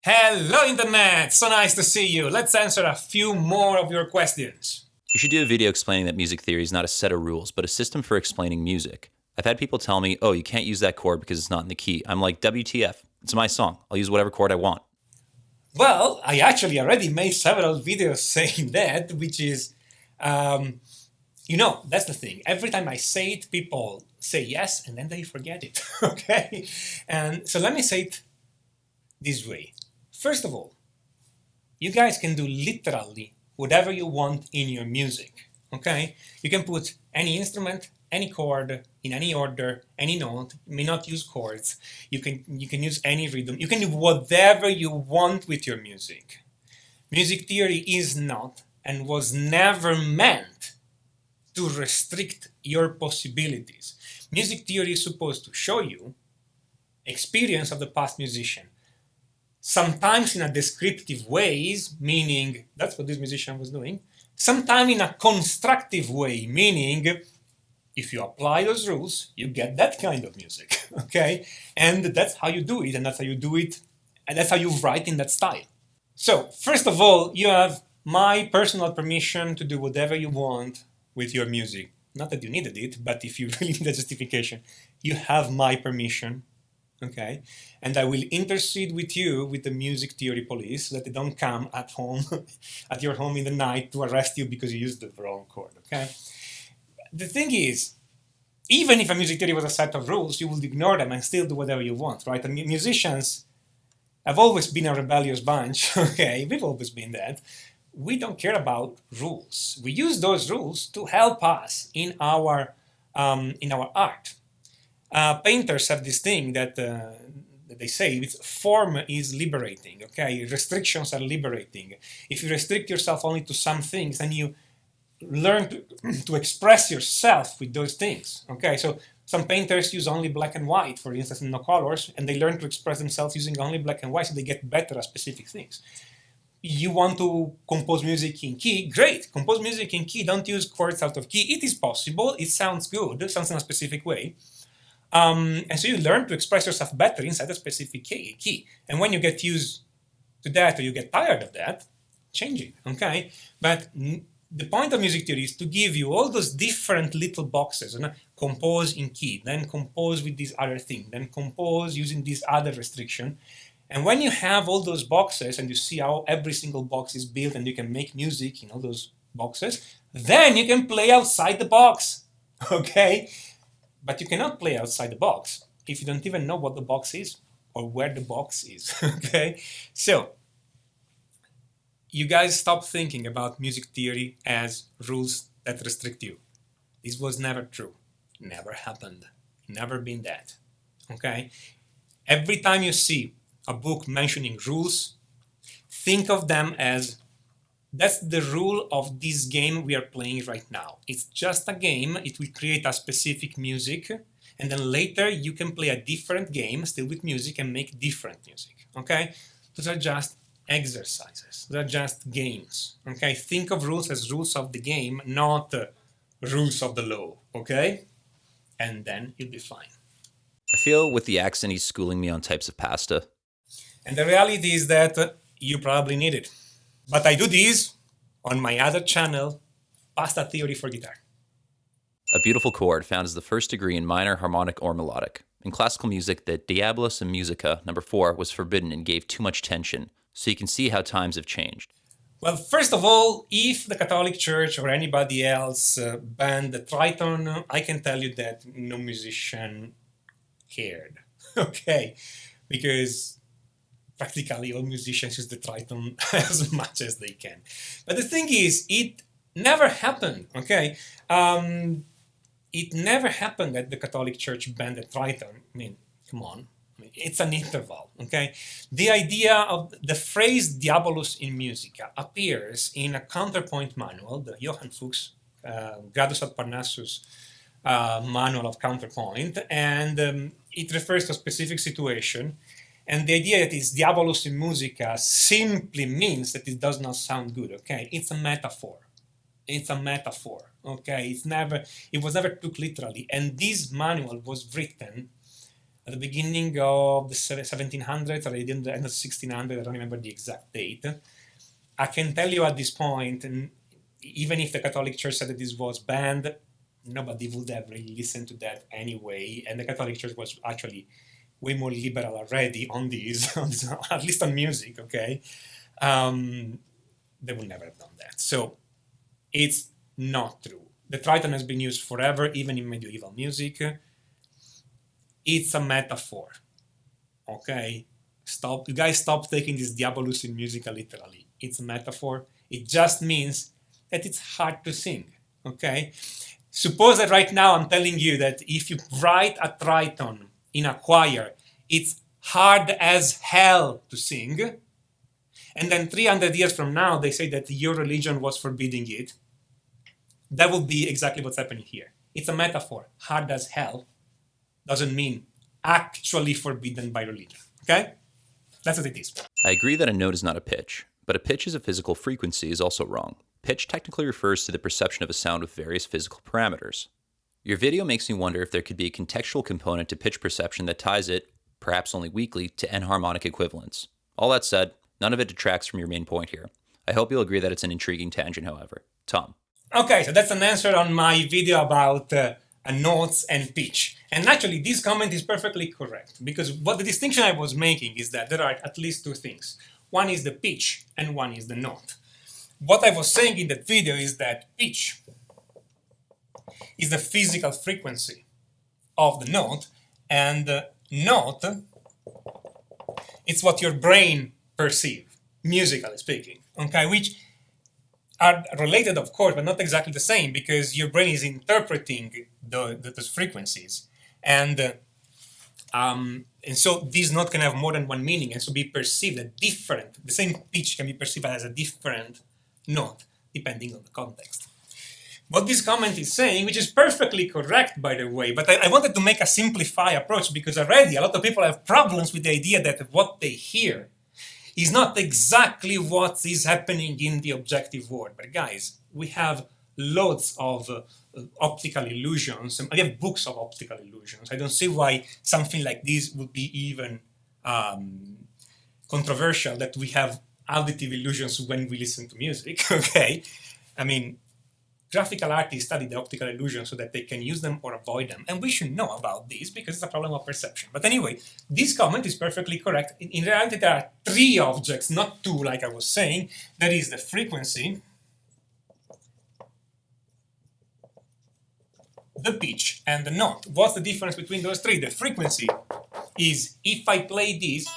Hello Internet! So nice to see you. Let's answer a few more of your questions. You should do a video explaining that music theory is not a set of rules, but a system for explaining music. I've had people tell me, oh, you can't use that chord because it's not in the key. I'm like, WTF? It's my song. I'll use whatever chord I want. Well, I actually already made several videos saying that, which is, that's the thing. Every time I say it, people say yes, and then they forget it, okay? And so let me say it this way. First of all, you guys can do literally whatever you want in your music, okay? You can put any instrument, any chord, in any order, any note. You may not use chords. You can use any rhythm. You can do whatever you want with your music. Music theory is not and was never meant to restrict your possibilities. Music theory is supposed to show you experience of the past musician, sometimes in a descriptive ways, meaning that's what this musician was doing, sometimes in a constructive way, meaning if you apply those rules, you get that kind of music, okay? And that's how you do it, and that's how you do it, and that's how you write in that style. So, first of all, you have my personal permission to do whatever you want with your music. Not that you needed it, but if you really need a justification, you have my permission, okay? And I will intercede with you with the music theory police so that they don't come at home, at your home in the night to arrest you because you used the wrong chord, okay? The thing is, even if a music theory was a set of rules, you would ignore them and still do whatever you want, right? And musicians have always been a rebellious bunch, okay? We've always been that. We don't care about rules. We use those rules to help us in our art. Painters have this thing that they say, it's form is liberating, okay? Restrictions are liberating. If you restrict yourself only to some things, then you learn to express yourself with those things, okay? So some painters use only black and white, for instance, and no colors, and they learn to express themselves using only black and white, so they get better at specific things. You want to compose music in key? Great, compose music in key. Don't use chords out of key. It is possible. It sounds good. It sounds in a specific way. And so you learn to express yourself better inside a specific key. And when you get used to that or you get tired of that, change it, okay? But the point of music theory is to give you all those different little boxes, and compose in key, then compose with this other thing, then compose using this other restriction. And when you have all those boxes and you see how every single box is built and you can make music in all those boxes, then you can play outside the box, okay? But you cannot play outside the box if you don't even know what the box is or where the box is, okay? So, you guys stop thinking about music theory as rules that restrict you. This was never true. Never happened. Never been that, okay? Every time you see a book mentioning rules, think of them as that's the rule of this game we are playing right now. It's just a game. It will create a specific music, and then later you can play a different game still with music and make different music, okay? Those are just exercises. They're just games, okay? Think of rules as rules of the game, not rules of the law, okay? And then you'll be fine. I feel with the accent, he's schooling me on types of pasta. And the reality is that you probably need it. But I do this on my other channel, Pasta Theory for Guitar. A beautiful chord found as the first degree in minor, harmonic, or melodic. In classical music, the Diabolus in Musica, number 4, was forbidden and gave too much tension, so you can see how times have changed. Well, first of all, if the Catholic Church or anybody else banned the tritone, I can tell you that no musician cared, okay? Because practically all musicians use the tritone as much as they can. But the thing is, it never happened, okay? It never happened that the Catholic Church banned the tritone. I mean, come on. I mean, it's an interval, okay? The idea of the phrase Diabolus in Musica appears in a counterpoint manual, the Johann Fuchs Gradus ad Parnassus manual of counterpoint, and it refers to a specific situation. And the idea that it's Diabolus in Musica simply means that it does not sound good, okay? It's a metaphor. It's a metaphor, okay? It was never took literally. And this manual was written at the beginning of the 1700s or the end of 1600s, I don't remember the exact date. I can tell you at this point, and even if the Catholic Church said that this was banned, nobody would have really listened to that anyway, and the Catholic Church was actually way more liberal already on these, at least on music, okay? They would never have done that. So it's not true. The tritone has been used forever, even in medieval music. It's a metaphor, okay? You guys stop taking this Diabolus in Musica literally. It's a metaphor. It just means that it's hard to sing, okay? Suppose that right now I'm telling you that if you write a tritone in a choir, it's hard as hell to sing, and then 300 years from now they say that your religion was forbidding it. That would be exactly what's happening here. It's a metaphor. Hard as hell doesn't mean actually forbidden by religion, okay? That's what it is. I agree that a note is not a pitch, but a pitch as a physical frequency is also wrong. Pitch technically refers to the perception of a sound with various physical parameters. Your video makes me wonder if there could be a contextual component to pitch perception that ties it, perhaps only weakly, to enharmonic equivalence. All that said, none of it detracts from your main point here. I hope you'll agree that it's an intriguing tangent, however. Tom. Okay, so that's an answer on my video about notes and pitch. And actually, this comment is perfectly correct, because what the distinction I was making is that there are at least two things. One is the pitch, and one is the note. What I was saying in that video is that pitch is the physical frequency of the note, and the note, it's what your brain perceives, musically speaking, okay, which are related, of course, but not exactly the same, because your brain is interpreting those frequencies, and so this note can have more than one meaning, and so be perceived as different. The same pitch can be perceived as a different note, depending on the context. What this comment is saying, which is perfectly correct, by the way, but I wanted to make a simplified approach, because already a lot of people have problems with the idea that what they hear is not exactly what is happening in the objective world. But guys, we have loads of optical illusions. I have books of optical illusions. I don't see why something like this would be even controversial, that we have auditive illusions when we listen to music, okay? I mean, graphical artists study the optical illusions so that they can use them or avoid them. And we should know about this because it's a problem of perception. But anyway, this comment is perfectly correct. In reality, there are three objects, not two, like I was saying. That is the frequency, the pitch, and the note. What's the difference between those three? The frequency is if I play this,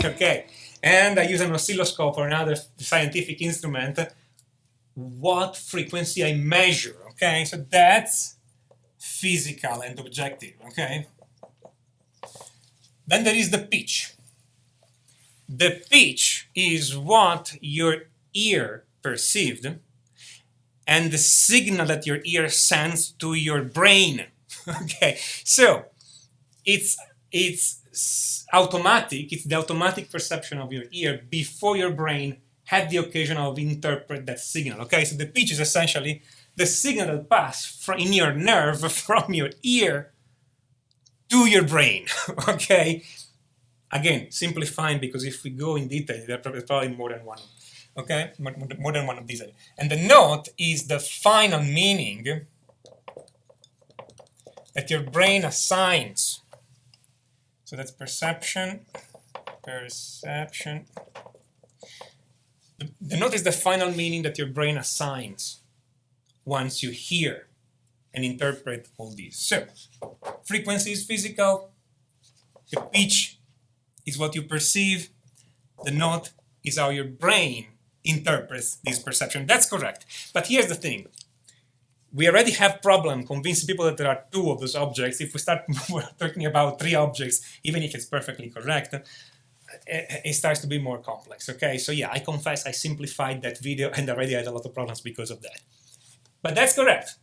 okay, and I use an oscilloscope or another scientific instrument, what frequency I measure, okay? So that's physical and objective, okay? Then there is the pitch. The pitch is what your ear perceived and the signal that your ear sends to your brain, okay? So it's automatic, it's the automatic perception of your ear before your brain had the occasion of interpret that signal, okay? So the pitch is essentially the signal that passes in your nerve from your ear to your brain, okay? Again, simplifying, because if we go in detail, there's probably more than one, okay? More than one of these. And the note is the final meaning that your brain assigns. So that's perception. The note is the final meaning that your brain assigns once you hear and interpret all these. So, frequency is physical, the pitch is what you perceive, the note is how your brain interprets this perception. That's correct. But here's the thing. We already have problem convincing people that there are two of those objects. If we start talking about three objects, even if it's perfectly correct, it starts to be more complex, okay? So yeah, I confess I simplified that video and already had a lot of problems because of that. But that's correct.